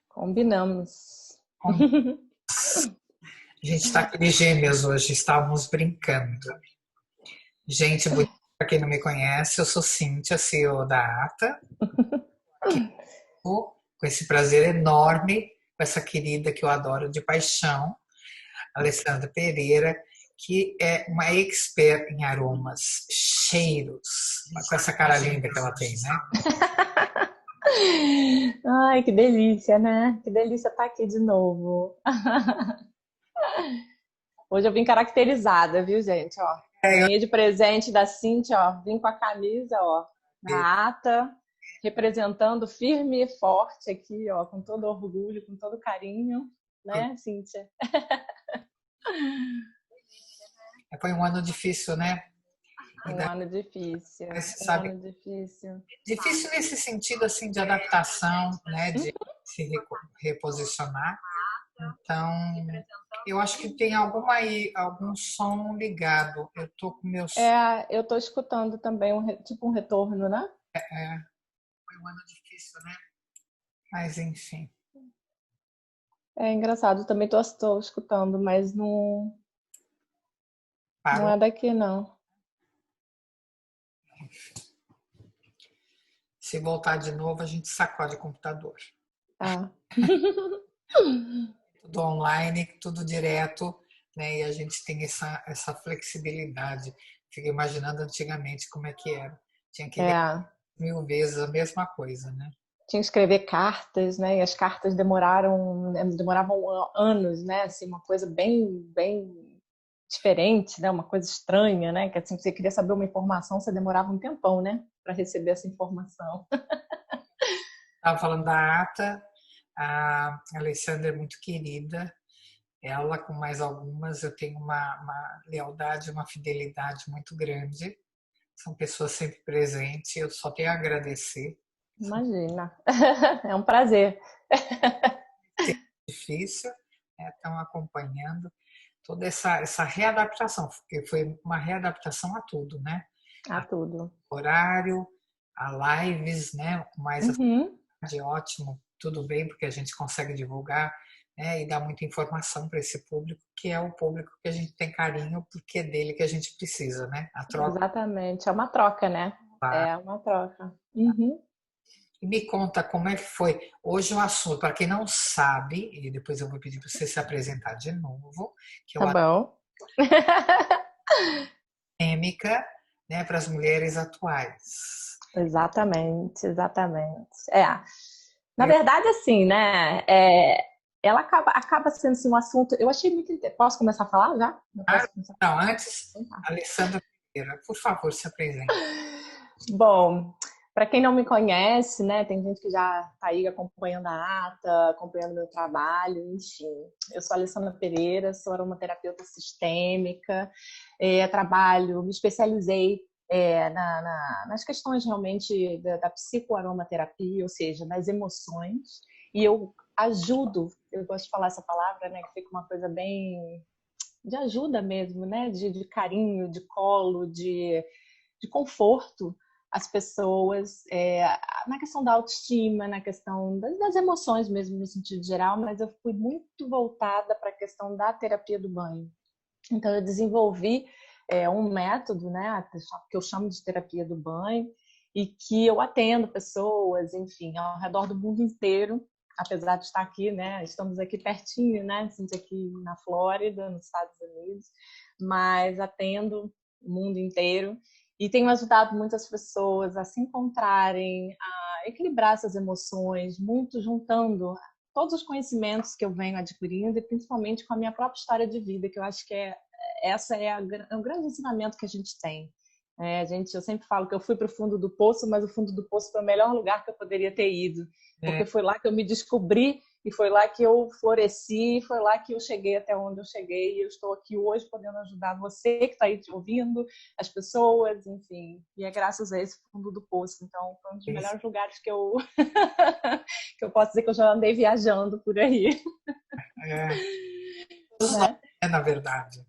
Combinamos. Com- A gente está aqui de gêmeas hoje, estávamos brincando. Gente bonita, para quem não me conhece, eu sou Cíntia, CEO da ATA, aqui com esse prazer enorme, com essa querida que eu adoro de paixão, Alessandra Pereira, que é uma expert em aromas, cheiros, com essa cara linda que ela tem, né? Ai, que delícia, né? Que delícia estar aqui de novo. Hoje eu vim caracterizada, viu, gente? Ó, É, eu ganhei de presente da Cintia, ó, vim com a camisa, ó, da ATA, representando firme e forte aqui, ó, com todo orgulho, com todo carinho, né, Cintia? foi um ano difícil, né? Um ano difícil, Mas você um sabe, ano difícil. difícil nesse sentido assim de adaptação, né, de se reposicionar. Então, eu acho que tem alguma aí, algum som ligado. Eu tô com meus. Eu tô escutando também tipo um retorno, né? Foi um ano difícil, né? Mas enfim. É engraçado, também tô escutando, mas não Parou. é daqui, não. Se voltar de novo, a gente sacode o computador. Ah. Tudo online, tudo direto, né? E a gente tem essa flexibilidade. Fico imaginando antigamente como é que era. Tinha que ler É, 1000 vezes a mesma coisa, né? tinha que escrever cartas, né? E as cartas demoravam anos, né? Assim, uma coisa bem diferente, né? Uma coisa estranha, né? Que assim, você queria saber uma informação, você demorava um tempão, né? Para receber essa informação. Estava falando da Ata, a Alessandra é muito querida. Ela, com mais algumas, eu tenho uma lealdade, uma fidelidade muito grande. São pessoas sempre presentes. Eu só tenho a agradecer. Imagina. É um prazer. Difícil, né? Estão acompanhando toda essa readaptação, porque foi uma readaptação a tudo, né? A tudo. Horário, a lives, né? Mais Uhum. de ótimo, tudo bem, porque a gente consegue divulgar, né? E dar muita informação para esse público, que é o público que a gente tem carinho, porque é dele que a gente precisa, né? A troca. Exatamente. É uma troca, né? É uma troca. Uhum. E me conta como é que foi. Hoje o assunto, para quem não sabe, e depois eu vou pedir para você se apresentar de novo, que é Tá o bom. Anêmica, né, para as mulheres atuais. Exatamente, exatamente. Na Eu, verdade, assim, né? Ela acaba sendo assim, um assunto. Eu achei muito. Posso começar a falar já? Eu posso começar a não, antes, falar? Alessandra Pereira, por favor, se apresente. Bom, para quem não me conhece, né? Tem gente que já está aí acompanhando a ata, acompanhando meu trabalho, enfim. Eu sou a Alessandra Pereira, sou aromaterapeuta sistêmica, trabalho, me especializei nas questões realmente da psicoaromaterapia, ou seja, das emoções, e eu ajudo, eu gosto de falar essa palavra, né, que fica uma coisa bem de ajuda mesmo, né, de carinho, de colo, de conforto as pessoas, na questão da autoestima, na questão das emoções mesmo, no sentido geral, mas eu fui muito voltada para a questão da terapia do banho. Então, eu desenvolvi um método, né, que eu chamo de terapia do banho, e que eu atendo pessoas, enfim, ao redor do mundo inteiro, apesar de estar aqui, né, estamos aqui pertinho, né, estamos aqui na Flórida, nos Estados Unidos, mas atendo o mundo inteiro e tenho ajudado muitas pessoas a se encontrarem, a equilibrar essas emoções, muito juntando todos os conhecimentos que eu venho adquirindo e principalmente com a minha própria história de vida, que eu acho que é um grande ensinamento que a gente tem. Eu sempre falo que eu fui para o fundo do poço, mas o fundo do poço foi o melhor lugar que eu poderia ter ido, É, porque foi lá que eu me descobri e foi lá que eu floresci, foi lá que eu cheguei até onde eu cheguei e eu estou aqui hoje podendo ajudar você que está aí te ouvindo, as pessoas, enfim, e é graças a esse fundo do poço. Então, foi um dos isso. melhores lugares que eu que eu posso dizer que eu já andei viajando por aí, É, todos nós, né? né, na verdade,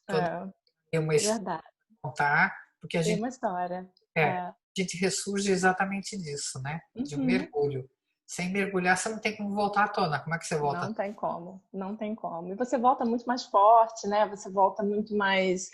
todos É, temos uma história verdade. a contar, porque Tem uma história. a gente ressurge exatamente disso, né? De um Uhum. mergulho. Sem mergulhar, você não tem como voltar à tona. Como é que você volta? Não tem como, não tem como. E você volta muito mais forte, né? Você volta muito mais,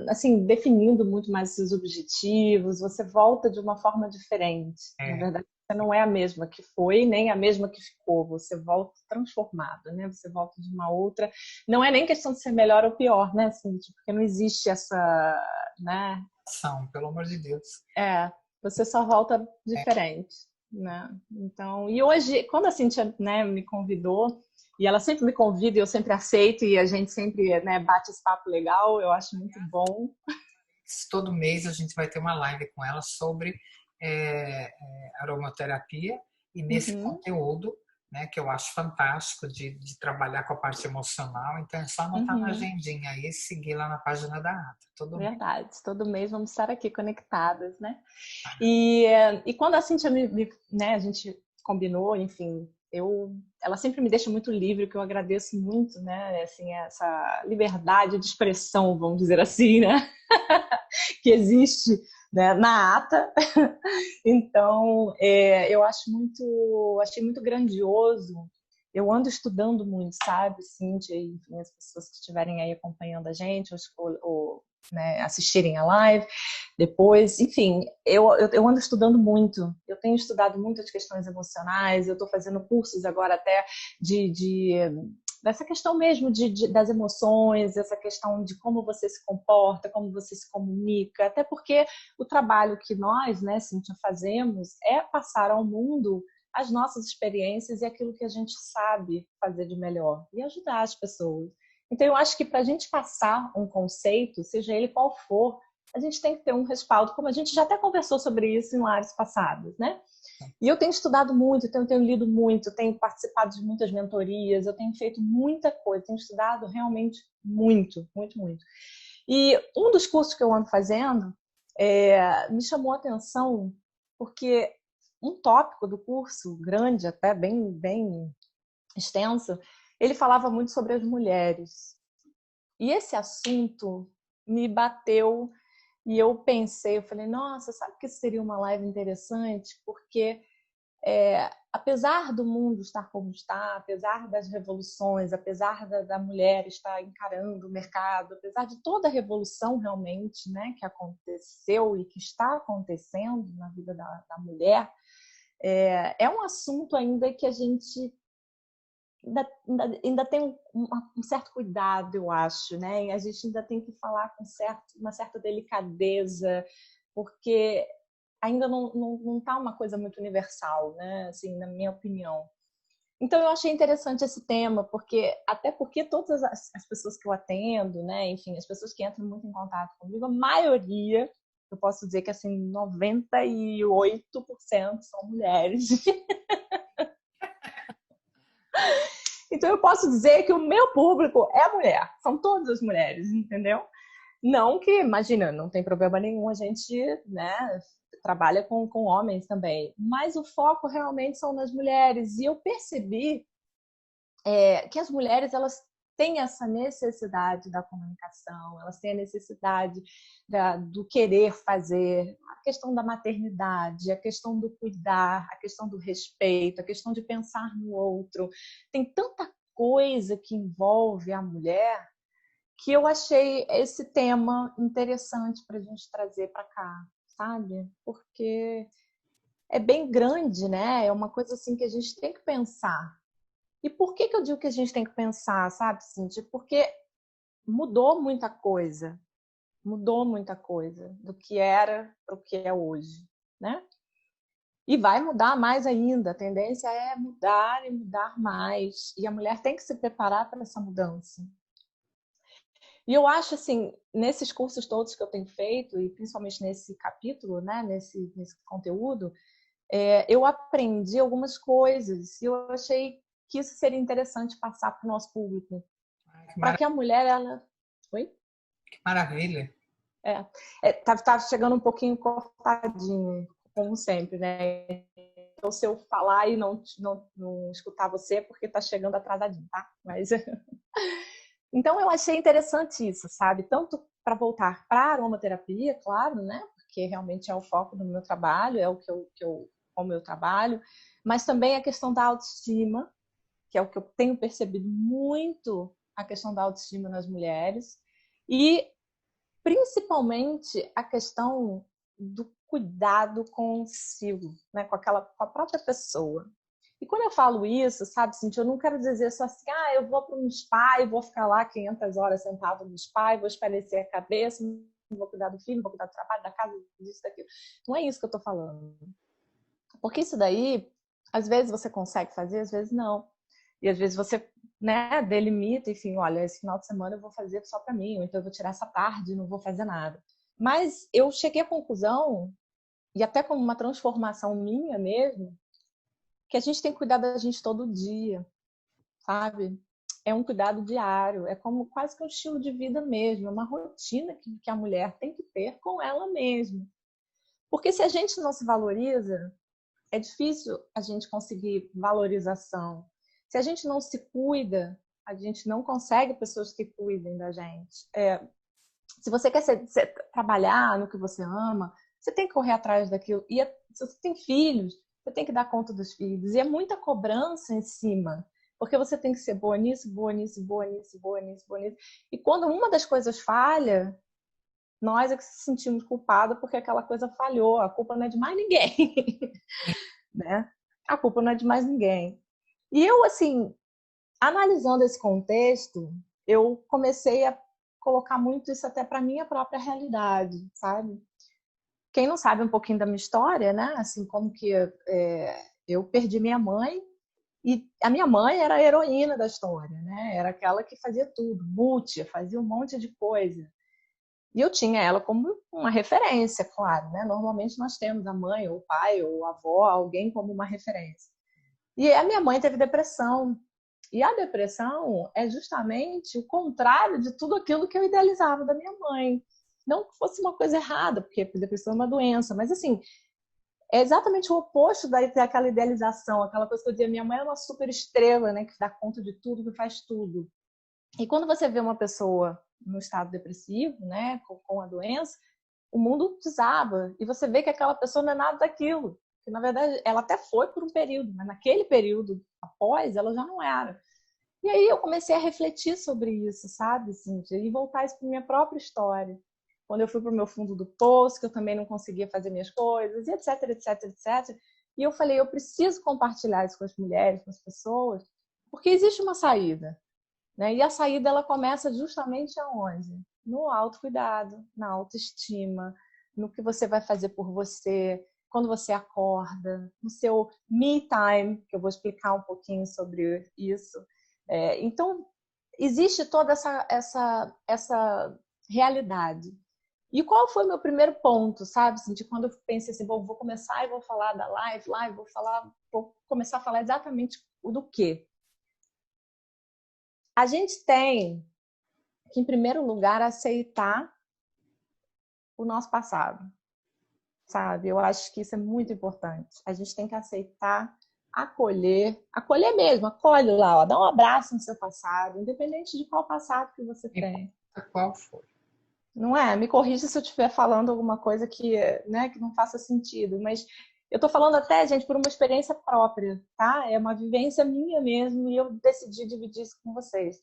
assim, definindo muito mais seus objetivos. Você volta de uma forma diferente. Na É, verdade, você não é a mesma que foi, nem a mesma que ficou. Você volta transformado, né? Você volta de uma outra. Não é nem questão de ser melhor ou pior, né, Cintia? Porque não existe essa, né? ação, pelo amor de Deus. Você só volta É, diferente, né? Então, e hoje, quando a Cintia, né, me convidou, e ela sempre me convida e eu sempre aceito, e a gente sempre, né, bate esse papo legal, eu acho muito bom. todo mês a gente vai ter uma live com ela sobre aromaterapia e nesse Uhum, conteúdo, né, que eu acho fantástico de trabalhar com a parte emocional. Então é só anotar na uhum. agendinha aí e seguir lá na página da Ata, todo mês. Verdade, todo mês vamos estar aqui conectadas, né? E quando a Cintia né, a gente combinou, enfim, ela sempre me deixa muito livre, que eu agradeço muito, né? Assim, essa liberdade de expressão, vamos dizer assim, né? Que existe, né, na ata. Então, eu achei muito grandioso. Eu ando estudando muito, sabe, Cíntia, e enfim, as pessoas que estiverem aí acompanhando a gente, ou né, assistirem a live depois, enfim, eu ando estudando muito. Eu tenho estudado muito as questões emocionais, eu estou fazendo cursos agora até de dessa questão mesmo das emoções, essa questão de como você se comporta, como você se comunica, até porque o trabalho que nós, né, Cíntia, fazemos é passar ao mundo as nossas experiências e aquilo que a gente sabe fazer de melhor e ajudar as pessoas. Então, eu acho que para a gente passar um conceito, seja ele qual for, a gente tem que ter um respaldo, como a gente já até conversou sobre isso em lives passadas, né? E eu tenho estudado muito, então eu tenho lido muito, tenho participado de muitas mentorias, eu tenho feito muita coisa, tenho estudado realmente muito, muito, muito. E um dos cursos que eu ando fazendo me chamou a atenção porque um tópico do curso, grande, até bem, bem extenso, ele falava muito sobre as mulheres. E esse assunto me bateu e eu pensei, eu falei, nossa, sabe que seria uma live interessante? Porque apesar do mundo estar como está, apesar das revoluções, apesar da mulher estar encarando o mercado, apesar de toda a revolução realmente, né, que aconteceu e que está acontecendo na vida da mulher, é um assunto ainda que a gente ainda tem um certo cuidado, eu acho, né? E a gente ainda tem que falar com uma certa delicadeza, porque ainda não tá uma coisa muito universal, né? Assim, na minha opinião. Então eu achei interessante esse tema, até porque todas as pessoas que eu atendo, né, enfim, as pessoas que entram muito em contato comigo, a maioria, eu posso dizer que assim, 98% são mulheres. Então eu posso dizer que o meu público é mulher, são todas as mulheres, entendeu? Não que, imagina, não tem problema nenhum, a gente, né, trabalha com homens também, mas o foco realmente são nas mulheres. E eu percebi que as mulheres, elas têm essa necessidade da comunicação, elas têm a necessidade do querer fazer, a questão da maternidade, a questão do cuidar, a questão do respeito, a questão de pensar no outro. Tem tanta coisa que envolve a mulher que eu achei esse tema interessante para a gente trazer para cá, sabe? Porque é bem grande, né? É uma coisa assim que a gente tem que pensar. E por que eu digo que a gente tem que pensar, sabe, Cintia? Porque mudou muita coisa do que era para o que é hoje, né? E vai mudar mais ainda. A tendência é mudar e mudar mais. E a mulher tem que se preparar para essa mudança. E eu acho assim, nesses cursos todos que eu tenho feito, e principalmente nesse capítulo, né, nesse conteúdo, eu aprendi algumas coisas e eu achei que isso seria interessante passar para o nosso público. Ai, que Para que a mulher, ela. Oi? maravilha. Tá chegando um pouquinho cortadinho, como sempre, né? Então, se eu falar e não escutar você, é porque tá chegando atrasadinho, tá? Mas. Então, eu achei interessante isso, sabe? Tanto para voltar para a aromaterapia, claro, né? Porque realmente é o foco do meu trabalho, é o como eu trabalho, mas também a questão da autoestima, que é o que eu tenho percebido muito, a questão da autoestima nas mulheres, e principalmente a questão do cuidado consigo, né? Com a própria pessoa. E quando eu falo isso, sabe, Cintia, eu não quero dizer só assim, eu vou para um spa e vou ficar lá 500 horas sentado no spa e vou espairecer a cabeça, não vou cuidar do filho, não vou cuidar do trabalho, da casa, disso, daquilo. Não é isso que eu estou falando. Porque isso daí, às vezes você consegue fazer, às vezes não. E às vezes você, né, delimita, enfim, olha, esse final de semana eu vou fazer só para mim, ou então eu vou tirar essa tarde e não vou fazer nada. Mas eu cheguei à conclusão, e até como uma transformação minha mesmo, que a gente tem que cuidar da gente todo dia, sabe? É um cuidado diário, é como quase que um estilo de vida mesmo, é uma rotina que a mulher tem que ter com ela mesma. Porque se a gente não se valoriza, é difícil a gente conseguir valorização. Se a gente não se cuida, a gente não consegue pessoas que cuidem da gente. Se você quer trabalhar no que você ama, você tem que correr atrás daquilo. E se você tem filhos, você tem que dar conta dos filhos. E é muita cobrança em cima. Porque você tem que ser boa nisso, boa nisso, boa nisso, boa nisso, boa nisso. E quando uma das coisas falha, nós é que se sentimos culpados porque aquela coisa falhou. A culpa não é de mais ninguém. Né? A culpa não é de mais ninguém. E eu, assim, analisando esse contexto, eu comecei a colocar muito isso até para minha própria realidade, sabe? Quem não sabe um pouquinho da minha história, né? Assim, como que eu perdi minha mãe e a minha mãe era a heroína da história, né? Era aquela que fazia tudo, bútia, fazia um monte de coisa. E eu tinha ela como uma referência, claro, né? Normalmente nós temos a mãe, ou o pai, ou a avó, alguém como uma referência. E a minha mãe teve depressão. E a depressão é justamente o contrário de tudo aquilo que eu idealizava da minha mãe. Não que fosse uma coisa errada, porque a depressão é uma doença, mas assim, é exatamente o oposto daquela idealização, aquela coisa que eu dizia, minha mãe é uma super estrela, né, que dá conta de tudo, que faz tudo. E quando você vê uma pessoa no estado depressivo, né, com a doença, o mundo desaba e você vê que aquela pessoa não é nada daquilo. Que na verdade ela até foi por um período, mas naquele período após ela já não era. E aí eu comecei a refletir sobre isso, sabe, Cíntia? E voltar isso para minha própria história. Quando eu fui para o meu fundo do poço, que eu também não conseguia fazer minhas coisas, e etc, etc, etc. E eu falei, eu preciso compartilhar isso com as mulheres, com as pessoas, porque existe uma saída. Né? E a saída ela começa justamente aonde? No autocuidado, na autoestima, no que você vai fazer por você, quando você acorda, no seu me time, que eu vou explicar um pouquinho sobre isso. Então, existe toda essa realidade. E qual foi o meu primeiro ponto, sabe? Assim, de quando eu pensei assim, bom, vou começar e vou falar da live, vou começar a falar exatamente o do quê? A gente tem que, em primeiro lugar, aceitar o nosso passado, sabe? Eu acho que isso é muito importante. A gente tem que aceitar, acolher mesmo, acolhe lá, ó, dá um abraço no seu passado, independente de qual passado que você tem. Qual foi? Não é? Me corrija se eu estiver falando alguma coisa que, né, que não faça sentido, mas eu estou falando até, gente, por uma experiência própria, tá? É uma vivência minha mesmo e eu decidi dividir isso com vocês.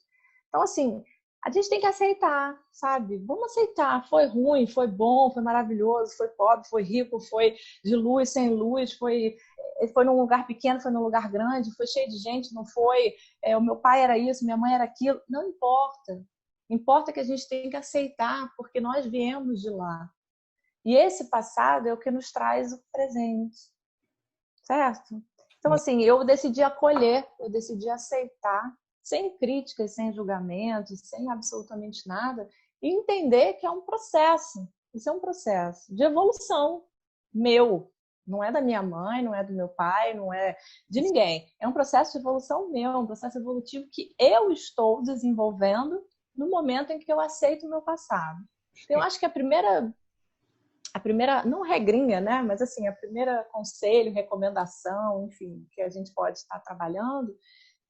Então, assim, a gente tem que aceitar, sabe? Vamos aceitar. Foi ruim, foi bom, foi maravilhoso, foi pobre, foi rico, foi de luz, sem luz, foi num lugar pequeno, foi num lugar grande, foi cheio de gente, não foi. O meu pai era isso, minha mãe era aquilo. Não importa. Importa que a gente tem que aceitar, porque nós viemos de lá. E esse passado é o que nos traz o presente, certo? Então, assim, eu decidi acolher, eu decidi aceitar, sem críticas, sem julgamentos, sem absolutamente nada, e entender que é um processo. Isso é um processo de evolução meu. Não é da minha mãe, não é do meu pai, não é de ninguém. É um processo de evolução meu, um processo evolutivo que eu estou desenvolvendo no momento em que eu aceito o meu passado. Então, eu acho que a primeira, não regrinha, né? Mas assim, a primeira conselho, recomendação, enfim, que a gente pode estar trabalhando,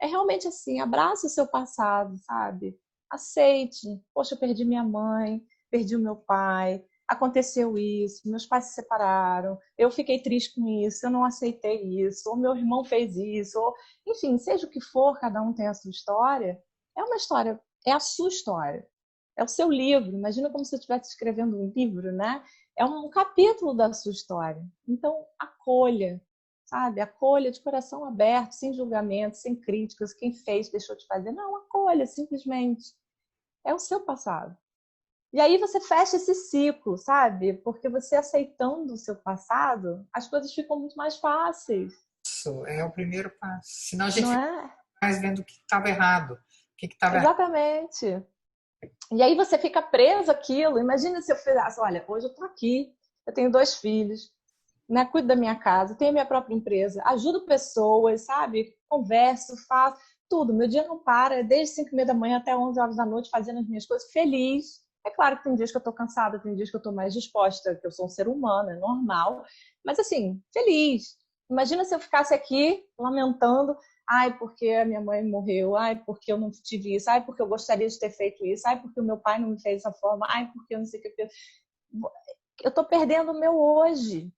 é realmente assim, abrace o seu passado, sabe? Aceite. Poxa, eu perdi minha mãe, perdi o meu pai, aconteceu isso, meus pais se separaram, eu fiquei triste com isso, eu não aceitei isso, ou meu irmão fez isso, ou, enfim, seja o que for, cada um tem a sua história. É uma história, é a sua história, é o seu livro. Imagina como se eu estivesse escrevendo um livro, né? É um capítulo da sua história. Então, acolha, sabe? Acolha de coração aberto, sem julgamento, sem críticas, quem fez, deixou de fazer. Não, acolha, simplesmente. É o seu passado. E aí você fecha esse ciclo, sabe? Porque você aceitando o seu passado, as coisas ficam muito mais fáceis. Isso é o primeiro passo. Senão a gente Não fica é? mais vendo o que estava errado. O que estava errado. Exatamente. E aí você fica preso àquilo. Imagina se eu fizesse, olha, hoje eu tô aqui, eu tenho 2 filhos, né? Cuido da minha casa, tenho minha própria empresa, ajudo pessoas, sabe? Converso, faço tudo. Meu dia não para, desde 5h30 da manhã até 11 horas da noite, fazendo as minhas coisas, feliz. É claro que tem dias que eu tô cansada, tem dias que eu tô mais disposta, que eu sou um ser humano, é normal. Mas assim, feliz. Imagina se eu ficasse aqui lamentando, ai, porque a minha mãe morreu, ai, porque eu não tive isso, ai, porque eu gostaria de ter feito isso, ai, porque o meu pai não me fez dessa forma, ai, porque eu não sei o que. Eu tô perdendo o meu hoje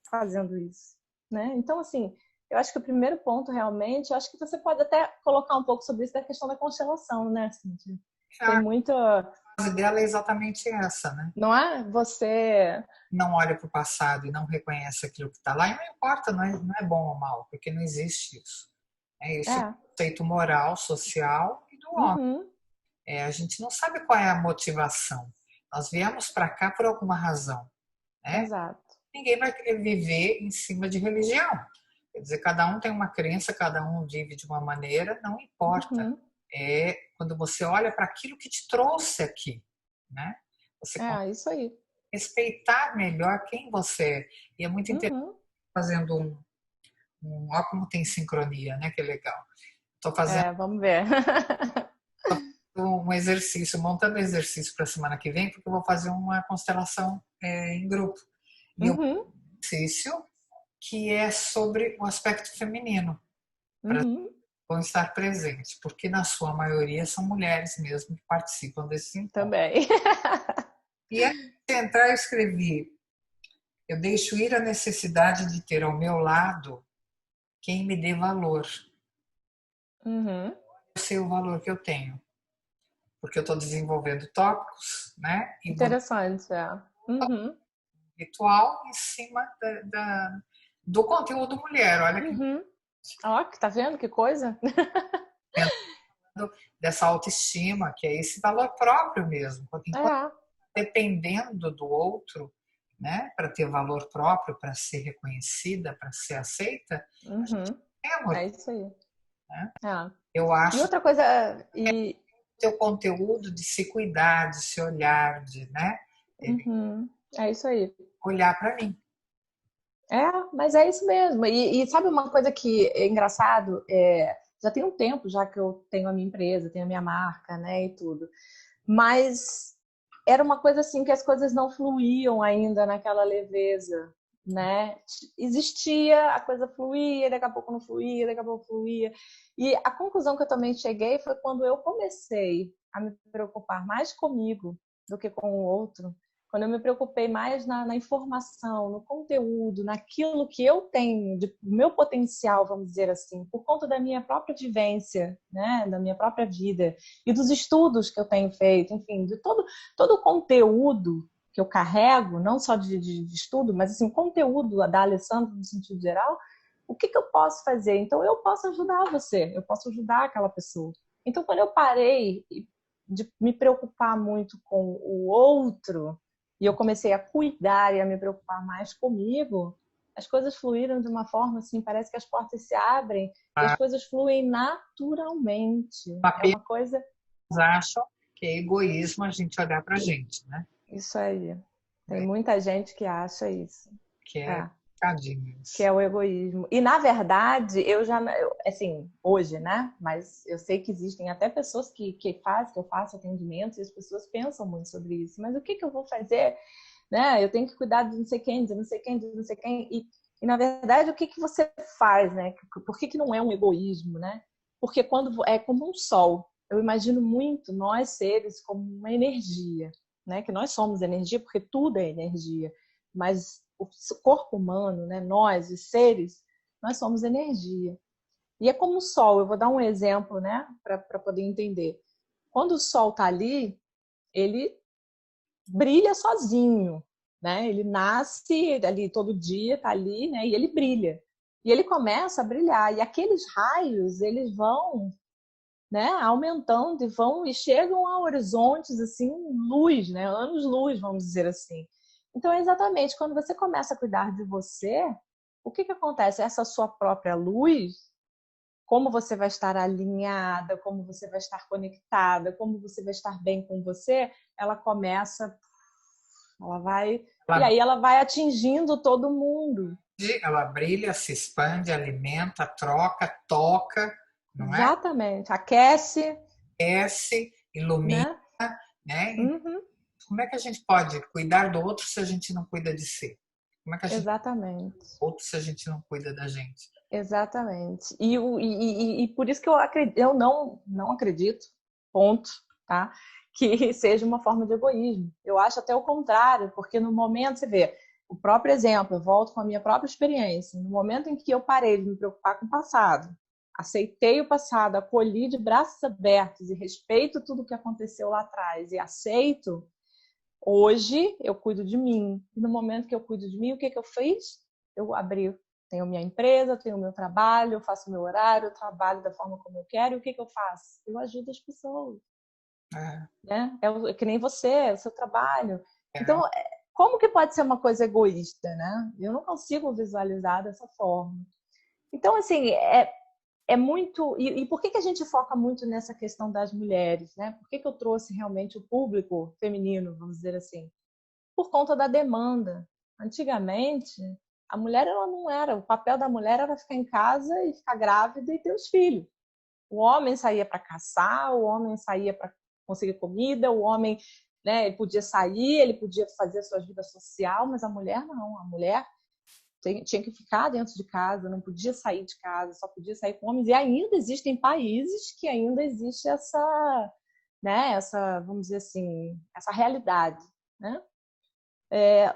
fazendo isso, né? Então, assim, eu acho que o primeiro ponto realmente, eu acho que você pode até colocar um pouco sobre isso da questão da constelação, né, Cíntia? Tem A muita, base dela é exatamente essa, né? não é? Você, Não olha para o passado e não reconhece aquilo que está lá, e não importa, não é bom ou mal, porque não existe isso. Isso é é, conceito moral, social e do homem. uhum, A gente não sabe qual é a motivação. Nós viemos para cá por alguma razão, né? exato, Ninguém vai querer viver em cima de religião. Quer dizer, cada um tem uma crença, cada um vive de uma maneira, não importa. uhum, É quando você olha para aquilo que te trouxe aqui, né? Você é isso aí, respeitar melhor quem você é. E é muito interessante uhum, fazendo olha como tem sincronia, né? Que legal. Estou fazendo vamos ver. um exercício, montando um exercício para a semana que vem, porque eu vou fazer uma constelação em grupo. E um Uhum, exercício que é sobre o aspecto feminino, para uhum, vão estar presentes, porque na sua maioria são mulheres mesmo que participam desse encontro. também. E antes de entrar, eu escrevi: eu deixo ir a necessidade de ter ao meu lado quem me dê valor. Uhum, Eu sei o valor que eu tenho, porque eu estou desenvolvendo tópicos, né? E vou dar interessante, uhum, um ritual em cima do conteúdo mulher. Olha que uhum. Ó, tá vendo que coisa? dessa autoestima, que é esse valor próprio mesmo. Enquanto É, dependendo do outro, né, para ter valor próprio, para ser reconhecida, para ser aceita, uhum, é amor. é isso aí. Né? É. Eu E acho outra coisa, e que o conteúdo de se cuidar, de se olhar, de, né, uhum, é isso aí. olhar para mim. É, mas é isso mesmo. E sabe uma coisa que é engraçado? Já tem um tempo já que eu tenho a minha empresa, tenho a minha marca, né, e tudo. Mas era uma coisa assim que as coisas não fluíam ainda naquela leveza, né? Existia, a coisa fluía, daqui a pouco não fluía, daqui a pouco fluía. E a conclusão que eu também cheguei foi quando eu comecei a me preocupar mais comigo do que com o outro, quando eu me preocupei mais na informação, no conteúdo, naquilo que eu tenho, do meu potencial, vamos dizer assim, por conta da minha própria vivência, né, da minha própria vida e dos estudos que eu tenho feito, enfim, de todo o conteúdo que eu carrego, não só de estudo, mas assim, conteúdo da Alessandra no sentido geral, o que eu posso fazer? Então, eu posso ajudar você, eu posso ajudar aquela pessoa. Então, quando eu parei de me preocupar muito com o outro, e eu comecei a cuidar e a me preocupar mais comigo, as coisas fluíram de uma forma assim, parece que as portas se abrem e as coisas fluem naturalmente. É Apenas uma coisa, acham que é egoísmo a gente olhar para a gente, né? isso aí. Tem É, muita gente que acha isso. que é É, que tadinhos. é o egoísmo. E na verdade, assim, hoje, né? Mas eu sei que existem até pessoas que fazem, que eu faço atendimentos e as pessoas pensam muito sobre isso. Mas o que eu vou fazer, né? Eu tenho que cuidar de não sei quem, de não sei quem, de não sei quem. E na verdade, o que você faz, né? Por que não é um egoísmo, né? Porque quando é como um sol. Eu imagino muito nós seres como uma energia. né? Que nós somos energia, porque tudo é energia. Mas o corpo humano, né? Nós, os seres, nós somos energia. E é como o sol, eu vou dar um exemplo, né? Para poder entender. Quando o sol está ali, ele brilha sozinho, né? Ele nasce ali todo dia, tá ali, né? E ele brilha. E ele começa a brilhar. E aqueles raios, eles vão, né, aumentando e vão e chegam a horizontes assim, luz, né? Anos-luz, vamos dizer assim. Então, é exatamente quando você começa a cuidar de você, o que acontece? Essa sua própria luz, como você vai estar alinhada, como você vai estar conectada, como você vai estar bem com você, ela começa, ela vai, e Ela, aí ela vai atingindo todo mundo. ela brilha, se expande, alimenta, troca, toca, não é? Exatamente. Aquece, Aquece, ilumina, né? né? Uhum, Como é que a gente pode cuidar do outro se a gente não cuida de si? Como é que a gente cuida exatamente. do outro se a gente não cuida da gente? Exatamente. E por isso que eu não acredito, ponto, tá? Que seja uma forma de egoísmo. Eu acho até o contrário, porque no momento, você vê, o próprio exemplo, eu volto com a minha própria experiência, no momento em que eu parei de me preocupar com o passado, aceitei o passado, acolhi de braços abertos e respeito tudo o que aconteceu lá atrás e aceito, hoje eu cuido de mim. E no momento que eu cuido de mim, o que eu fiz? Eu abri, tenho minha empresa, tenho meu trabalho, eu faço meu horário, eu trabalho da forma como eu quero. E o que eu faço? Eu ajudo as pessoas, É, né? É que nem você, é o seu trabalho. é, Então, como que pode ser uma coisa egoísta, né? Eu não consigo visualizar dessa forma. Então, assim, é muito. E por que a gente foca muito nessa questão das mulheres, né? Por que eu trouxe realmente o público feminino, vamos dizer assim? Por conta da demanda. Antigamente, a mulher ela não era, o papel da mulher era ficar em casa e ficar grávida e ter os filhos. O homem saía para caçar, o homem saía para conseguir comida, o homem, né, ele podia sair, ele podia fazer a sua vida social, mas a mulher não. A mulher tinha que ficar dentro de casa, não podia sair de casa, só podia sair com homens. E ainda existem países que ainda existe essa, né, essa, vamos dizer assim, essa realidade, né?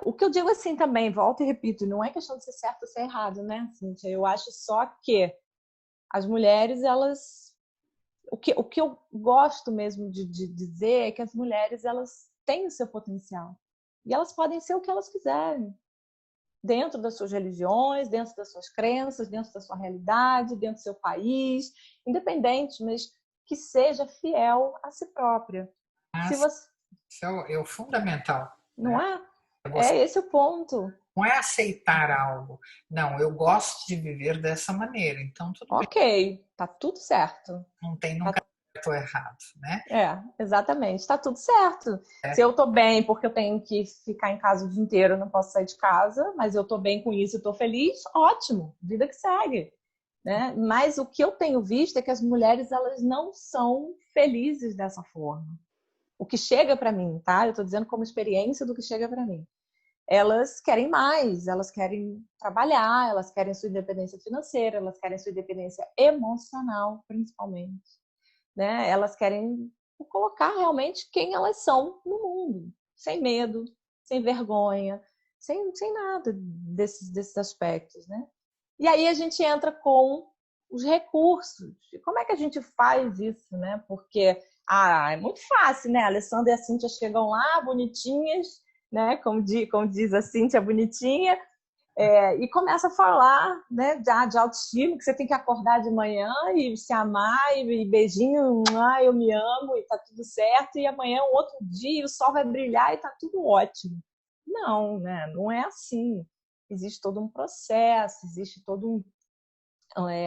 O que eu digo assim também, volto e repito, não é questão de ser certo ou ser errado, né, Cíntia? Eu acho só que as mulheres, elas. O que eu gosto mesmo de dizer é que as mulheres, elas têm o seu potencial. E elas podem ser o que elas quiserem. Dentro das suas religiões, dentro das suas crenças, dentro da sua realidade, dentro do seu país, independente, mas que seja fiel a si própria. Se mas você. isso é o fundamental, Não né? é? É você É esse o ponto. não é aceitar algo. Não, eu gosto de viver dessa maneira, então tudo bem, Ok, tá tudo certo. não tem nunca Tá, certo ou errado, né? exatamente, tá tudo certo. Se É, eu tô bem porque eu tenho que ficar em casa o dia inteiro, eu não posso sair de casa, mas eu tô bem com isso e tô feliz, ótimo, vida que segue, né? Mas o que eu tenho visto é que as mulheres, elas não são felizes dessa forma. O que chega para mim, tá? Eu tô dizendo como experiência do que chega para mim. Elas querem mais, elas querem trabalhar, elas querem sua independência financeira, elas querem sua independência emocional, principalmente, né? Elas querem colocar realmente quem elas são no mundo, sem medo, sem vergonha, sem nada desses aspectos, né? E aí a gente entra com os recursos. E como é que a gente faz isso, né? Porque é muito fácil, né? A Alessandra e a Cíntia chegam lá, bonitinhas, né? Como diz a Cíntia, bonitinha, e começa a falar, né, de autoestima, que você tem que acordar de manhã e se amar, e beijinho, eu me amo, e tá tudo certo, e amanhã é um outro dia, o sol vai brilhar e tá tudo ótimo. Não, né? Não é assim. Existe todo um processo, existe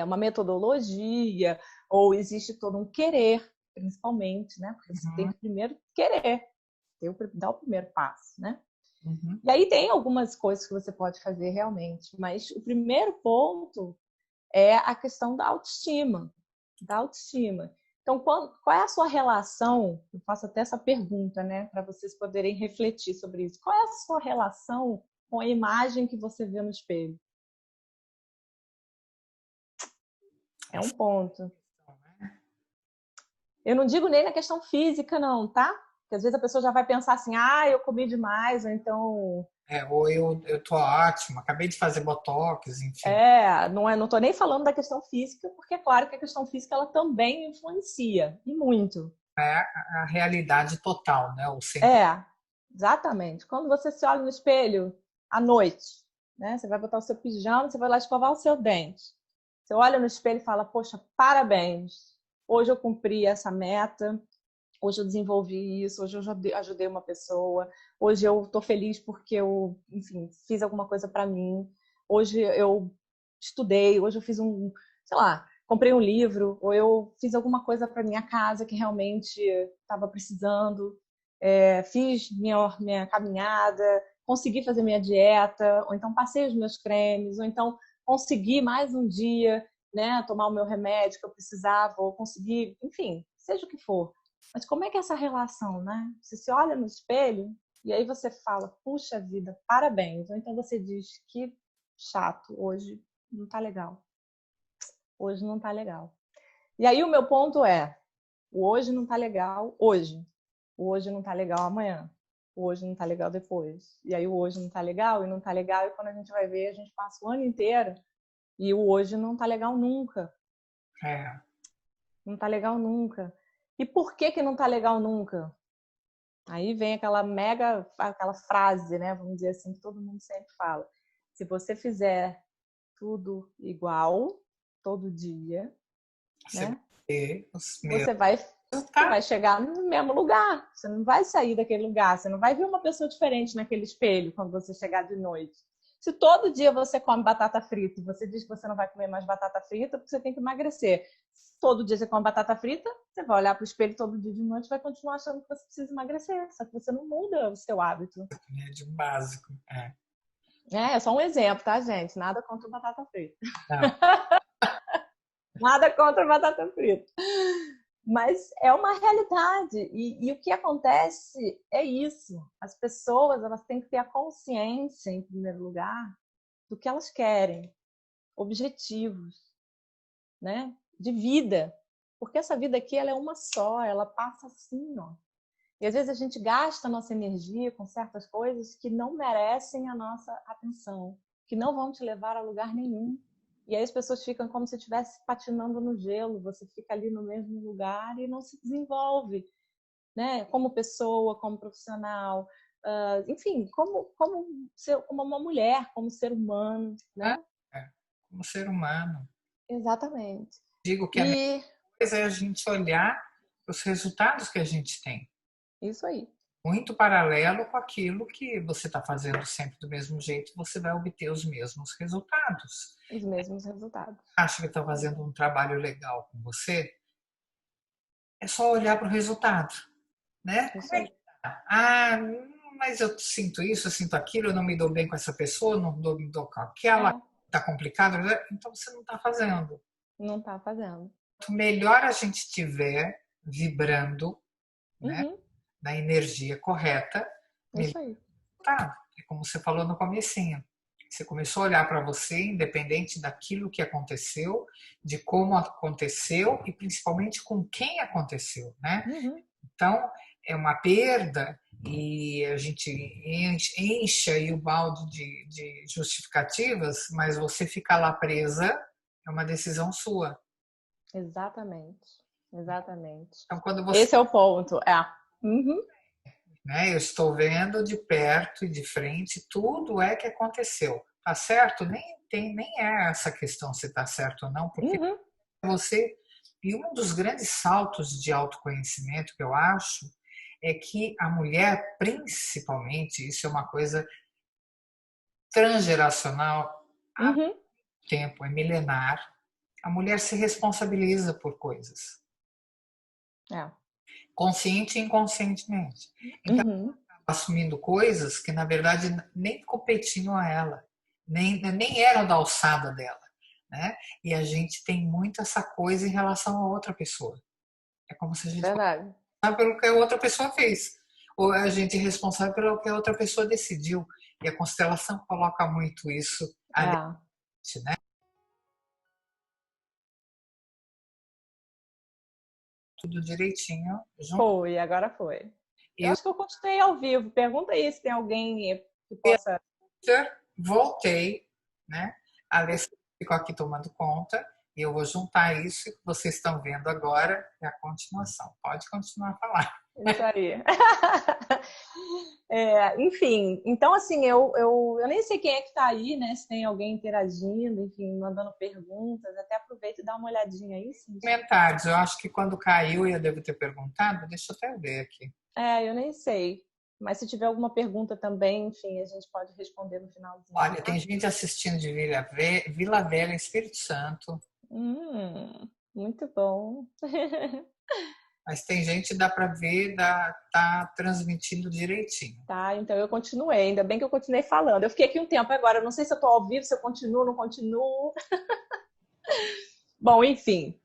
uma metodologia, ou existe todo um querer, principalmente, né? Porque você tem uhum, que primeiro querer, dar o primeiro passo, né? uhum. E aí tem algumas coisas que você pode fazer realmente, mas o primeiro ponto é a questão da autoestima, da autoestima. Então, qual é a sua relação? Eu faço até essa pergunta, né, para vocês poderem refletir sobre isso. Qual é a sua relação com a imagem que você vê no espelho? É um Essa ponto. questão, né? Eu não digo nem na questão física, não, tá? Porque às vezes a pessoa já vai pensar assim, ah, eu comi demais, ou então Ou eu tô ótima, acabei de fazer botox, enfim. não tô nem falando da questão física, porque é claro que a questão física ela também influencia, e muito. É a realidade total, né? O 100%. É, exatamente. Quando você se olha no espelho à noite, né? Você vai botar o seu pijama, você vai lá escovar o seu dente. Você olha no espelho e fala, poxa, parabéns. Hoje eu cumpri essa meta, hoje eu desenvolvi isso, hoje eu ajudei uma pessoa, hoje eu estou feliz porque eu, enfim, fiz alguma coisa para mim, hoje eu estudei, hoje eu fiz sei lá, comprei um livro, ou eu fiz alguma coisa para minha casa que realmente estava precisando, fiz minha caminhada, consegui fazer minha dieta, ou então passei os meus cremes, ou então consegui mais um dia, né, tomar o meu remédio que eu precisava, ou consegui, enfim, seja o que for. Mas como é que é essa relação, né? Você se olha no espelho e aí você fala, puxa vida, parabéns. Ou então você diz, que chato, hoje não tá legal. Hoje não tá legal. E aí o meu ponto é, o hoje não tá legal hoje. O hoje não tá legal amanhã. O hoje não tá legal depois. E aí o hoje não tá legal e não tá legal. E quando a gente vai ver, a gente passa o ano inteiro e o hoje não tá legal nunca. É, Não tá legal nunca. E por que que não tá legal nunca? Aí vem aquela frase, né? Vamos dizer assim, que todo mundo sempre fala. Se você fizer tudo igual, todo dia, você vai né? ter os meus Você vai resultados. chegar no mesmo lugar. Você não vai sair daquele lugar. Você não vai ver uma pessoa diferente naquele espelho quando você chegar de noite. Se todo dia você come batata frita e você diz que você não vai comer mais batata frita porque você tem que emagrecer. Se todo dia você come batata frita, você vai olhar para o espelho todo dia de noite e vai continuar achando que você precisa emagrecer. Só que você não muda o seu hábito. É de básico. É. É só um exemplo, tá, gente? Nada contra batata frita. Não, Nada contra batata frita. Mas é uma realidade. E o que acontece é isso. As pessoas elas têm que ter a consciência, em primeiro lugar, do que elas querem, objetivos, né? De vida. Porque essa vida aqui ela é uma só, ela passa assim, ó. E às vezes a gente gasta a nossa energia com certas coisas que não merecem a nossa atenção, que não vão te levar a lugar nenhum. E aí as pessoas ficam como se estivesse patinando no gelo, você fica ali no mesmo lugar e não se desenvolve, né? Como pessoa, como profissional, enfim, como uma mulher, como ser humano, é, né? é. Como ser humano. Exatamente. Digo que a melhor E coisa é a gente olhar os resultados que a gente tem. isso aí, Muito paralelo com aquilo que você está fazendo sempre do mesmo jeito, você vai obter os mesmos resultados. os mesmos resultados. Acha que está fazendo um trabalho legal com você? É só olhar para o resultado, né? Como Isso é aí. que tá? Ah, mas eu sinto isso, eu sinto aquilo, eu não me dou bem com essa pessoa, não me dou com aquela, É, está complicado, né? Então você não está fazendo. não está fazendo. Quanto melhor a gente estiver vibrando, né, Uhum, na energia correta, melhor isso aí. tá. É como você falou no comecinho. Você começou a olhar para você, independente daquilo que aconteceu, de como aconteceu e principalmente com quem aconteceu, né? Uhum. Então, é uma perda e a gente enche aí o balde de justificativas, mas você ficar lá presa é uma decisão sua. Exatamente. Exatamente. Então, quando você, Esse é o ponto. Uhum. né, eu estou vendo de perto e de frente tudo é que aconteceu. Tá certo? Nem é essa questão se tá certo ou não, porque Uhum. você e um dos grandes saltos de autoconhecimento que eu acho é que a mulher, principalmente, isso é uma coisa transgeracional, há Uhum. tempo, é milenar, a mulher se responsabiliza por coisas, É. consciente e inconscientemente. Então, Uhum. assumindo coisas que, na verdade, nem competiam a ela, nem eram da alçada dela. Né? E a gente tem muito essa coisa em relação a outra pessoa. É como se a gente fosse Verdade. responsável pelo que a outra pessoa fez. Ou a gente é responsável pelo que a outra pessoa decidiu. E a constelação coloca muito isso adiante, É. né? Tudo direitinho junto. Foi, agora foi. Eu Eu acho que eu continuei ao vivo. Pergunta aí se tem alguém que possa. voltei, né? A Alessandra ficou aqui tomando conta e eu vou juntar isso que vocês estão vendo agora é a continuação. Pode continuar a falar. Isso aí. Enfim, então assim, eu nem sei quem é que está aí, né? Se tem alguém interagindo, enfim, mandando perguntas. Até aproveita e dá uma olhadinha aí, sim. Comentários, eu acho que quando caiu eu devo ter perguntado, deixa eu até ver aqui. Eu nem sei. Mas se tiver alguma pergunta também, enfim, a gente pode responder no finalzinho. Olha, tem gente assistindo de Vila Velha, Espírito Santo. Muito bom. Mas tem gente que dá para ver, tá transmitindo direitinho. Tá, então eu continuei. Ainda bem que eu continuei falando. Eu fiquei aqui um tempo agora. Eu não sei se eu estou ao vivo, se eu continuo, não continuo. Bom, enfim,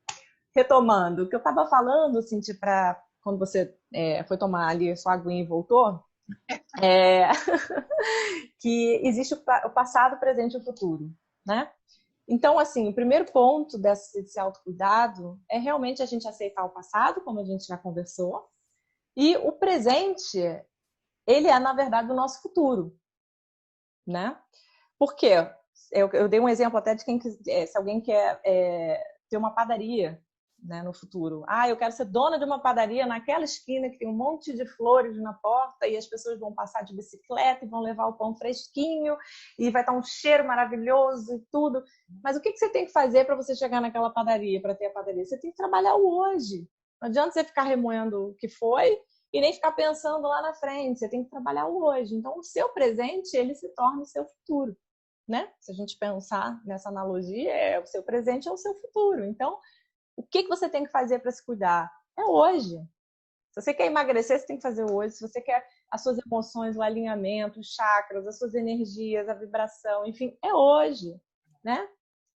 retomando. O que eu estava falando, Cintia, para quando você foi tomar ali a sua aguinha e voltou, que existe o passado, o presente e o futuro, né? Então, assim, o primeiro ponto desse autocuidado é realmente a gente aceitar o passado, como a gente já conversou, e o presente, ele é, na verdade, o nosso futuro, né? Por quê? Eu dei um exemplo até de se alguém quer ter uma padaria, né, no futuro. Eu quero ser dona de uma padaria naquela esquina que tem um monte de flores na porta e as pessoas vão passar de bicicleta e vão levar o pão fresquinho e vai estar um cheiro maravilhoso e tudo. Mas o que você tem que fazer para você chegar naquela padaria, para ter a padaria? Você tem que trabalhar o hoje. Não adianta você ficar remoendo o que foi e nem ficar pensando lá na frente. Você tem que trabalhar o hoje. Então, o seu presente, ele se torna o seu futuro, né? Se a gente pensar nessa analogia, o seu presente é o seu futuro. Então, o que você tem que fazer para se cuidar? É hoje. Se você quer emagrecer, você tem que fazer hoje. Se você quer as suas emoções, o alinhamento, os chakras, as suas energias, a vibração, enfim, é hoje, né?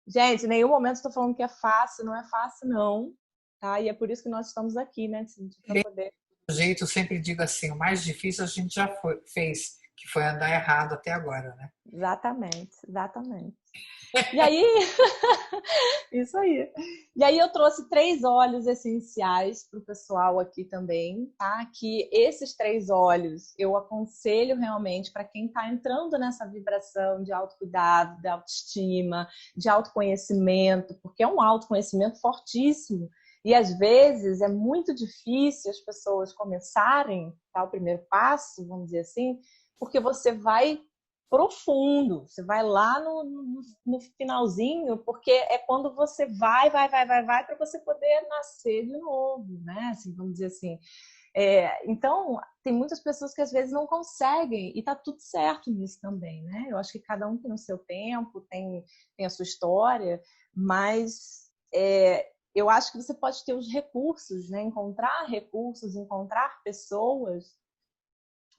Gente, em nenhum momento estou falando que é fácil, não é fácil, não. Tá? E é por isso que nós estamos aqui, né? Para poder. Do jeito, eu sempre digo assim, o mais difícil a gente já fez, que foi andar errado até agora, né? Exatamente, exatamente. E aí, isso aí. E aí eu trouxe 3 óleos essenciais para o pessoal aqui também, tá? Que esses 3 óleos eu aconselho realmente para quem está entrando nessa vibração de autocuidado, de autoestima, de autoconhecimento, porque é um autoconhecimento fortíssimo. E às vezes é muito difícil as pessoas começarem, tá? O primeiro passo, vamos dizer assim, porque você vai profundo, você vai lá no finalzinho, porque é quando você vai para você poder nascer de novo, né? Assim, vamos dizer assim. Então, tem muitas pessoas que às vezes não conseguem, e tá tudo certo nisso também, né? Eu acho que cada um tem o seu tempo, tem a sua história, mas eu acho que você pode ter os recursos, né? Encontrar recursos, encontrar pessoas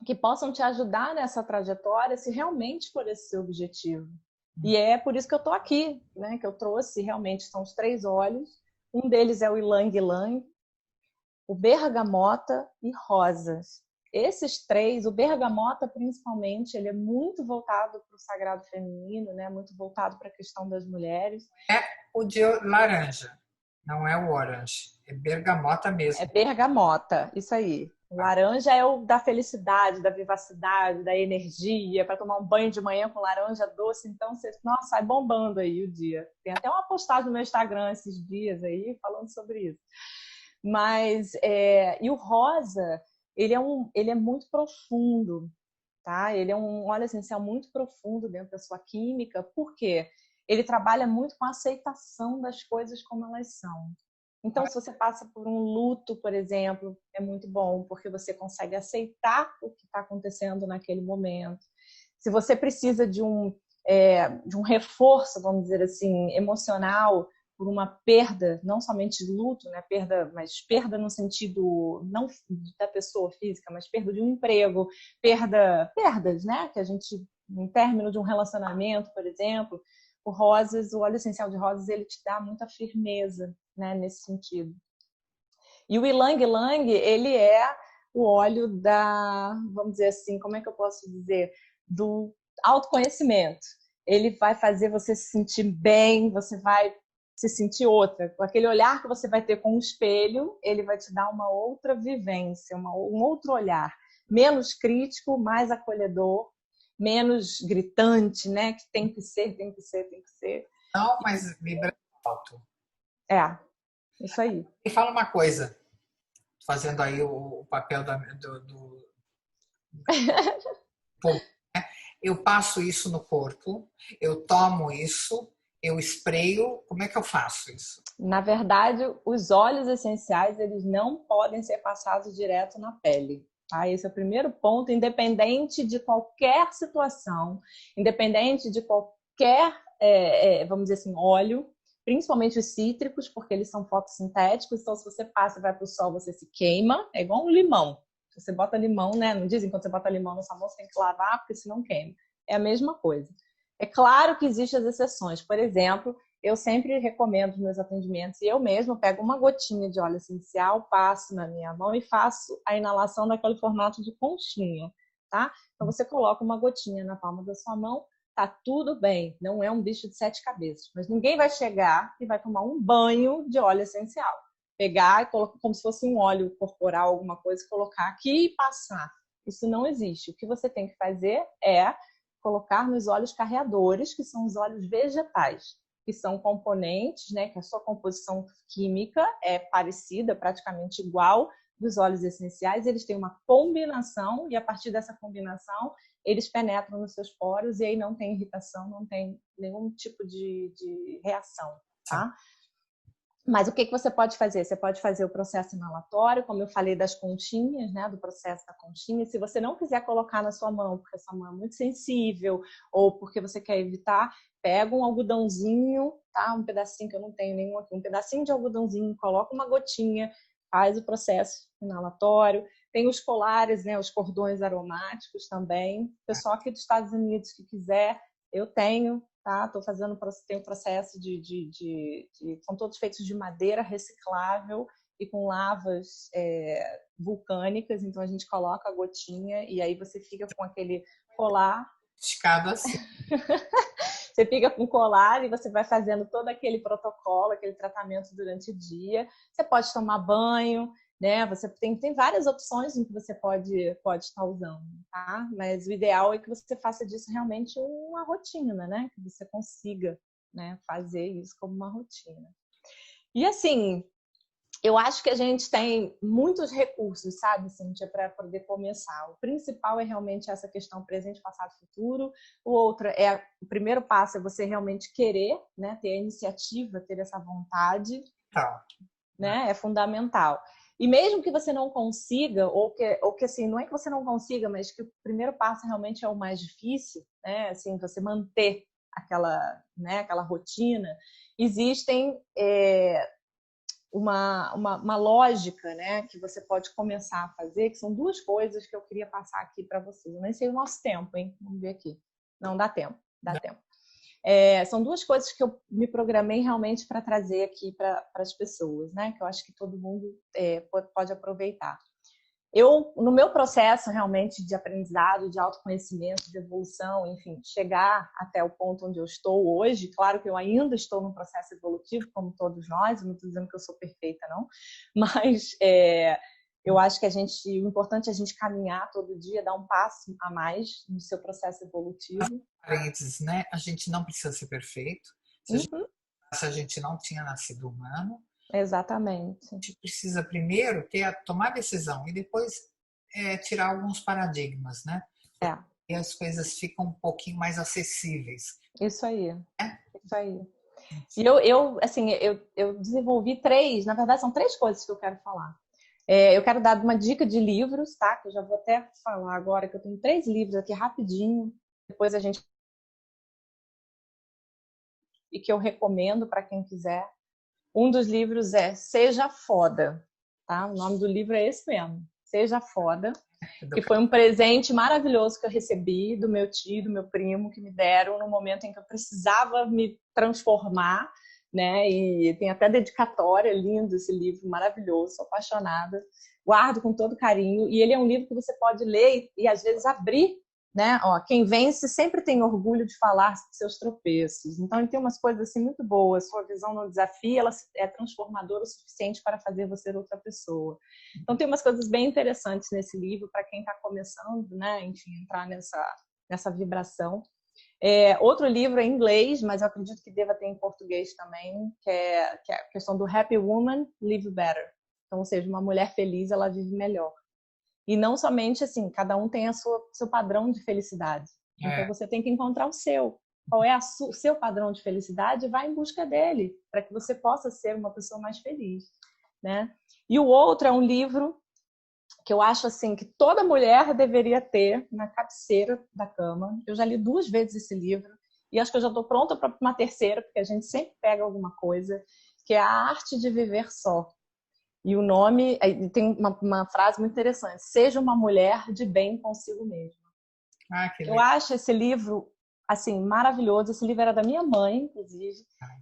que possam te ajudar nessa trajetória se realmente for esse seu objetivo. E é por isso que eu estou aqui, né? Que eu trouxe realmente, são os 3 óleos. Um deles é o Ylang Ylang, o bergamota e rosas. Esses 3, o bergamota principalmente, ele é muito voltado para o sagrado feminino, né? Muito voltado para a questão das mulheres. É o de laranja, não é o orange, é bergamota mesmo. É bergamota, isso aí. O laranja é o da felicidade, da vivacidade, da energia, para tomar um banho de manhã com laranja doce, então você, nossa, sai bombando aí o dia. Tem até uma postagem no meu Instagram esses dias aí falando sobre isso. Mas, e o rosa, ele é muito profundo, tá? Ele é um óleo essencial muito profundo dentro da sua química, por quê? Ele trabalha muito com a aceitação das coisas como elas são. Então, se você passa por um luto, por exemplo, é muito bom, porque você consegue aceitar o que está acontecendo naquele momento. Se você precisa de um reforço, vamos dizer assim, emocional, por uma perda, não somente de luto, né, mas perda no sentido não da pessoa física, mas perda de um emprego, perdas, né, que a gente, em término de um relacionamento, por exemplo, o óleo essencial de rosas, ele te dá muita firmeza, né, nesse sentido. E o Ylang Ylang, ele é o óleo vamos dizer assim, como é que eu posso dizer? Do autoconhecimento. Ele vai fazer você se sentir bem, você vai se sentir outra. Com aquele olhar que você vai ter com o espelho, ele vai te dar uma outra vivência, um outro olhar. menos crítico, mais acolhedor, menos gritante, né? Que tem que ser, tem que ser, tem que ser. Não, mas vibra alto. É, isso aí. E fala uma coisa, fazendo aí o papel eu passo isso no corpo, eu tomo isso, eu espreio, como é que eu faço isso? Na verdade, os óleos essenciais, eles não podem ser passados direto na pele. Tá? Esse é o primeiro ponto, independente de qualquer situação, independente de qualquer, vamos dizer assim, óleo, principalmente os cítricos, porque eles são fotossintéticos, então se você passa e vai para o sol, você se queima, é igual um limão. Você bota limão, né? Não dizem que quando você bota limão na sua mão, você tem que lavar, porque senão queima. É a mesma coisa. É claro que existem as exceções. Por exemplo, eu sempre recomendo nos meus atendimentos, e eu mesma pego uma gotinha de óleo essencial, passo na minha mão e faço a inalação naquele formato de conchinha, tá? Então você coloca uma gotinha na palma da sua mão, tá tudo bem, não é um bicho de 7 cabeças, mas ninguém vai chegar e vai tomar um banho de óleo essencial. Pegar e colocar como se fosse um óleo corporal, alguma coisa, colocar aqui e passar. Isso não existe. O que você tem que fazer é colocar nos óleos carreadores, que são os óleos vegetais, que são componentes, né, que a sua composição química é parecida, praticamente igual dos óleos essenciais, eles têm uma combinação e a partir dessa combinação eles penetram nos seus poros e aí não tem irritação, não tem nenhum tipo de reação, tá? Mas o que você pode fazer? Você pode fazer o processo inalatório, como eu falei das conchinhas, né, do processo da conchinha. Se você não quiser colocar na sua mão, porque a sua mão é muito sensível, ou porque você quer evitar, pega um algodãozinho, tá? Um pedacinho, que eu não tenho nenhum aqui, um pedacinho de algodãozinho, coloca uma gotinha, faz o processo inalatório. Tem os colares, né, os cordões aromáticos também. O pessoal aqui dos Estados Unidos que quiser, eu tenho. Tá? Estou fazendo tem um processo são todos feitos de madeira reciclável e com lavas vulcânicas, então a gente coloca a gotinha e aí você fica com aquele colar. Esticado assim. Você fica com colar e você vai fazendo todo aquele protocolo, aquele tratamento durante o dia. Você pode tomar banho, né? Você tem várias opções em que você pode estar usando, tá? Mas o ideal é que você faça disso realmente uma rotina, né? Que você consiga, né, fazer isso como uma rotina. E assim, eu acho que a gente tem muitos recursos, sabe, Cíntia, para poder começar. O principal é realmente essa questão presente, passado, futuro. O primeiro passo é você realmente querer, né, ter a iniciativa, ter essa vontade, né? É fundamental. E mesmo que você não consiga, ou que assim, não é que você não consiga, mas que o primeiro passo realmente é o mais difícil, né? Assim, você manter aquela rotina, existem uma lógica, né, que você pode começar a fazer, que são duas coisas que eu queria passar aqui para vocês. Eu nem sei o nosso tempo, hein? Vamos ver aqui. Não, dá tempo, dá tempo. São duas coisas que eu me programei realmente para trazer aqui para as pessoas, né? Que eu acho que todo mundo pode aproveitar. No meu processo realmente de aprendizado, de autoconhecimento, de evolução, enfim, chegar até o ponto onde eu estou hoje, claro que eu ainda estou num processo evolutivo, como todos nós, não estou dizendo que eu sou perfeita, não, mas eu acho que o importante é a gente caminhar todo dia, dar um passo a mais no seu processo evolutivo. Parênteses, né? A gente não precisa ser perfeito. Se a gente não tinha nascido humano. Exatamente. A gente precisa primeiro tomar decisão e depois tirar alguns paradigmas, né? E as coisas ficam um pouquinho mais acessíveis. Isso aí. Isso aí. E eu desenvolvi na verdade são 3 coisas que eu quero falar. Eu quero dar uma dica de livros, tá? Que eu já vou até falar agora, que eu tenho 3 livros aqui rapidinho. Depois a gente... E que eu recomendo para quem quiser. Um dos livros é Seja Foda, tá? O nome do livro é esse mesmo, Seja Foda, que foi um presente maravilhoso que eu recebi do meu tio, do meu primo, que me deram no momento em que eu precisava me transformar, né? E tem até dedicatória, lindo esse livro, maravilhoso, sou apaixonada, guardo com todo carinho, e ele é um livro que você pode ler e às vezes abrir né? Ó, quem vence sempre tem orgulho de falar de seus tropeços. Então, ele tem umas coisas assim muito boas. Sua visão no desafio, ela é transformadora o suficiente para fazer você outra pessoa. Então, tem umas coisas bem interessantes nesse livro para quem está começando, né? Enfim, entrar nessa vibração. Outro livro é em inglês, mas eu acredito que deva ter em português também, que é a questão do Happy Woman Live Better. Então, ou seja, uma mulher feliz, ela vive melhor. E não somente assim, cada um tem seu padrão de felicidade. Então você tem que encontrar o seu. Qual é o seu padrão de felicidade e vai em busca dele, para que você possa ser uma pessoa mais feliz, né? E o outro é um livro que eu acho assim que toda mulher deveria ter na cabeceira da cama. Eu já li 2 vezes esse livro e acho que eu já estou pronta para uma terceira, porque a gente sempre pega alguma coisa, que é A Arte de Viver Só. E o nome tem uma frase muito interessante: seja uma mulher de bem consigo mesma. Eu acho esse livro assim maravilhoso. Esse livro era da minha mãe, inclusive,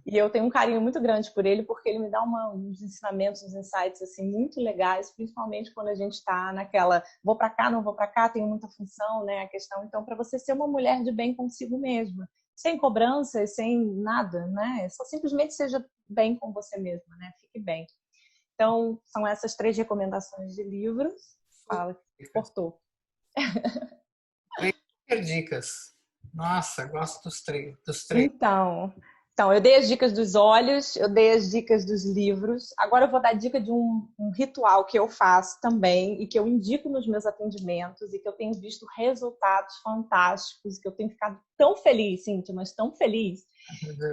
e eu tenho um carinho muito grande por ele, porque ele me dá uns ensinamentos, uns insights assim muito legais, principalmente quando a gente está naquela vou para cá, não vou para cá, tenho muita função, né? A questão então para você ser uma mulher de bem consigo mesma, sem cobranças, sem nada, né? Só simplesmente seja bem com você mesma, né? Fique bem. Então, são essas 3 recomendações de livros. Fala, cortou. 3 dicas. Nossa, gosto dos três. Então, eu dei as dicas dos olhos, eu dei as dicas dos livros. Agora eu vou dar dica de um ritual que eu faço também e que eu indico nos meus atendimentos e que eu tenho visto resultados fantásticos, que eu tenho ficado tão feliz, Cíntia, mas tão feliz.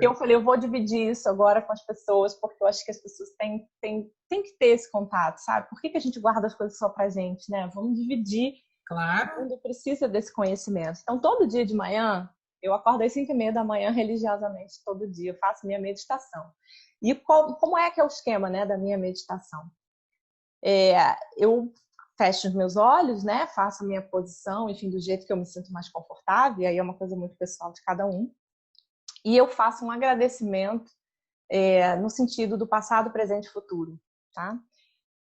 Eu falei, eu vou dividir isso agora com as pessoas, porque eu acho que as pessoas têm que ter esse contato, sabe? Por que a gente guarda as coisas só pra gente, né? Vamos dividir. Claro. O mundo precisa desse conhecimento. Então, todo dia de manhã, eu acordo às 5h30 da manhã, religiosamente, todo dia. Eu faço minha meditação. E como é que é o esquema, né, da minha meditação? Eu fecho os meus olhos, né? Faço a minha posição, enfim, do jeito que eu me sinto mais confortável. E aí é uma coisa muito pessoal de cada um. E eu faço um agradecimento no sentido do passado, presente e futuro, tá?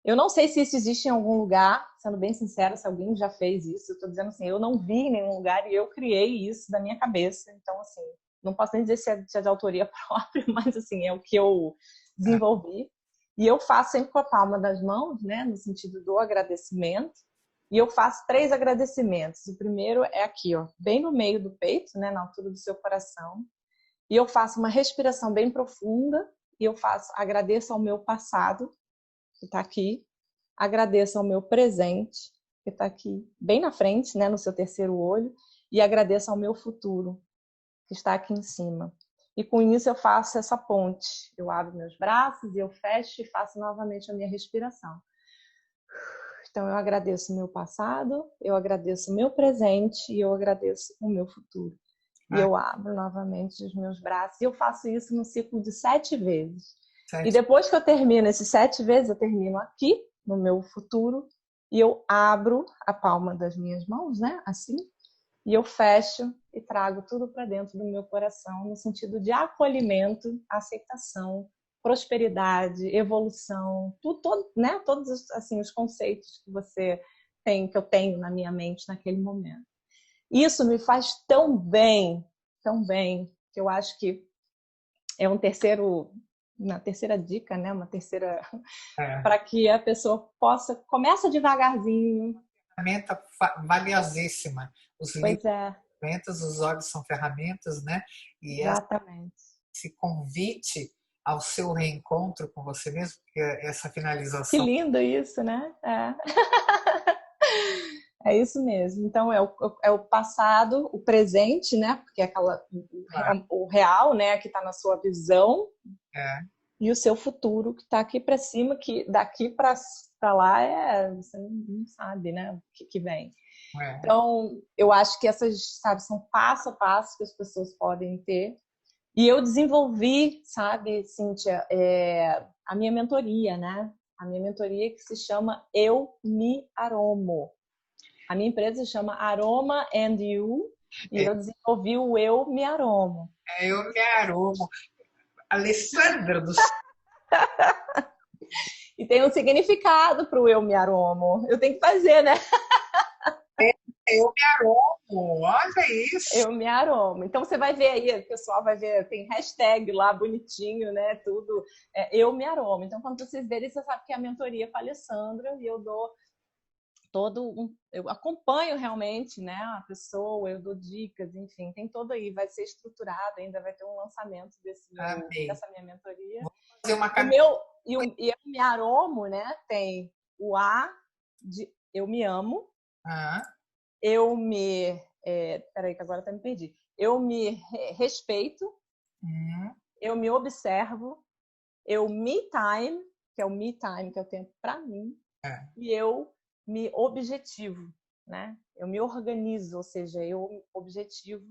Eu não sei se isso existe em algum lugar, sendo bem sincera, se alguém já fez isso. Eu estou dizendo assim, eu não vi em nenhum lugar e eu criei isso da minha cabeça. Então, assim, não posso nem dizer se é de autoria própria, mas, assim, é o que eu desenvolvi. E eu faço sempre com a palma das mãos, né, no sentido do agradecimento. E eu faço 3 agradecimentos. O primeiro é aqui, ó, bem no meio do peito, né, na altura do seu coração. E eu faço uma respiração bem profunda e eu agradeço ao meu passado, que está aqui, agradeço ao meu presente, que está aqui bem na frente, né, no seu terceiro olho, e agradeço ao meu futuro, que está aqui em cima. E com isso eu faço essa ponte. Eu abro meus braços e eu fecho e faço novamente a minha respiração. Então eu agradeço o meu passado, eu agradeço o meu presente e eu agradeço o meu futuro. E eu abro novamente os meus braços. E eu faço isso no ciclo de 7 vezes. E depois que eu termino esses 7 vezes, eu termino aqui, no meu futuro, e eu abro a palma das minhas mãos, né? Assim. E eu fecho e trago tudo para dentro do meu coração, no sentido de acolhimento, aceitação, prosperidade, evolução, né? Todos assim, os conceitos que você tem, que eu tenho na minha mente naquele momento. Isso me faz tão bem, que eu acho que é uma terceira dica, né? Uma terceira para que a pessoa começa devagarzinho. Ferramenta valiosíssima. Os livros são ferramentas, os olhos são ferramentas, né? E exatamente. Esse convite ao seu reencontro com você mesmo, porque essa finalização. Que lindo isso, né? É isso mesmo. Então, é o passado, o presente, né? Porque é o real, né? Que está na sua visão. E o seu futuro, que está aqui para cima, que daqui para lá você não sabe, né? O que vem. Então, eu acho que essas, sabe, são passo a passo que as pessoas podem ter. E eu desenvolvi, sabe, Cíntia, a minha mentoria, né? A minha mentoria que se chama Eu Me Aromo. A minha empresa se chama Aroma and You e eu desenvolvi o Eu Me Aromo. Eu Me Aromo. Alessandra do céu. E tem um significado para o Eu Me Aromo. Eu tenho que fazer, né? Eu me aromo, olha isso. Eu me aromo. Então você vai ver aí, o pessoal vai ver, tem hashtag lá bonitinho, né? Tudo. Eu me aromo. Então, quando vocês verem, você sabe que é a mentoria com a Alessandra e eu dou eu acompanho realmente, né, a pessoa, eu dou dicas, enfim, tem todo aí, vai ser estruturado, ainda vai ter um lançamento Amei. dessa minha mentoria. Vou fazer uma O camiseta. meu e eu me aromo, né? Tem o A de eu me amo, Ah, eu me peraí que agora até me perdi. Eu me respeito, hum, eu me observo, eu me time, que é o me time, que é o tempo para mim, é. e eu me objetivo, né? Eu me organizo, ou seja, eu objetivo,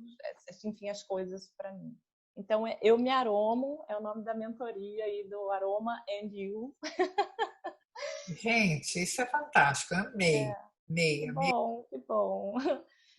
enfim, as coisas para mim. Então, eu me aromo, é o nome da mentoria aí do Aroma and You. Gente, isso é fantástico. Amei. Amei, Que amei. bom, que bom.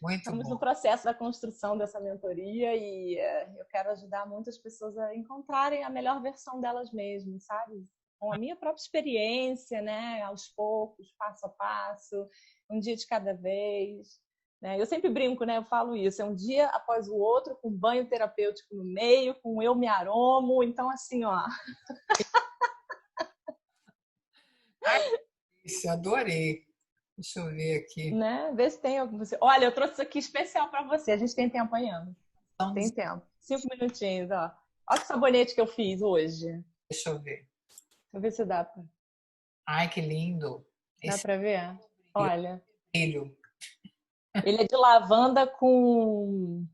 Muito Estamos no bom. processo da construção dessa mentoria e eu quero ajudar muitas pessoas a encontrarem a melhor versão delas mesmas, sabe? Com a minha própria experiência, né? Aos poucos, passo a passo, um dia de cada vez. Né? Eu sempre brinco, né? Eu falo isso, é um dia após o outro, com banho terapêutico no meio, com eu me aromo. Então, assim, ó. Ai, isso, adorei. Deixa eu ver aqui. Né? Vê se tem algum. Olha, eu trouxe isso aqui especial para você. A gente tem tempo ainda. Então, Tem tempo. 5 minutinhos, ó. Olha que sabonete que eu fiz hoje. deixa eu ver. Deixa eu ver se Ai, que lindo. dá Esse pra ver. Olha, brilho. ele é de lavanda com,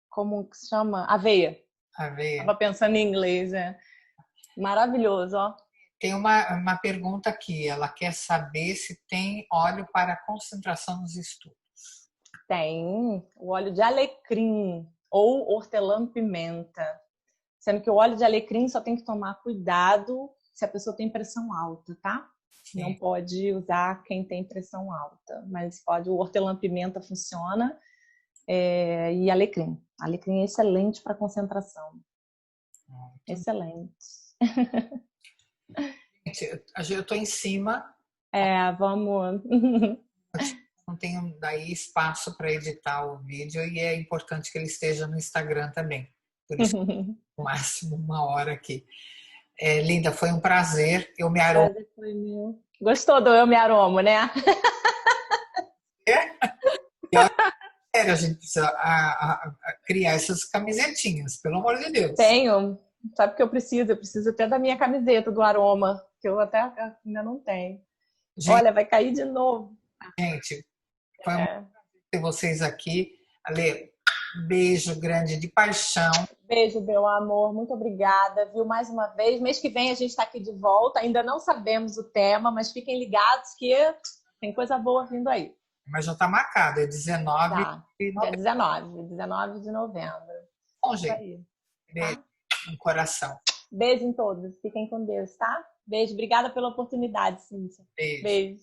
como que se chama? Aveia. Aveia. Tava pensando em inglês, é. Maravilhoso, ó. Tem uma pergunta aqui. Ela quer saber se tem óleo para concentração nos estudos. Tem o óleo de alecrim ou hortelã-pimenta. Sendo que o óleo de alecrim só tem que tomar cuidado se a pessoa tem pressão alta, tá? Não Sim. pode usar quem tem pressão alta, mas pode, o hortelã-pimenta funciona e alecrim. Alecrim é excelente para concentração. Excelente. Gente, eu estou em cima, Vamos. não tenho daí espaço para editar o vídeo e é importante que ele esteja no Instagram também. Por isso, no máximo 1 hora aqui. Linda, foi um prazer. Eu me aromo. Prazer foi meu. Gostou do Eu Me Aromo, né? E olha, sério, a gente precisa criar essas camisetinhas, pelo amor de Deus. Tenho. Sabe o que eu preciso? Eu preciso até da minha camiseta do aroma, que eu até ainda não tenho. Olha, vai cair de novo. Gente, foi um É. prazer ter vocês aqui. Ale, beijo grande de paixão. Beijo, meu amor. Muito obrigada, viu? Mais uma vez. Mês que vem a gente está aqui de volta. Ainda não sabemos o tema, mas fiquem ligados que tem coisa boa vindo aí. Mas já está marcado, é 19 Tá. de Dia novembro. 19 de novembro. Bom, Isso gente, aí, beijo tá? no coração. Beijo em todos. Fiquem com Deus, tá? Beijo. Obrigada pela oportunidade, Cíntia. Beijo. Beijo.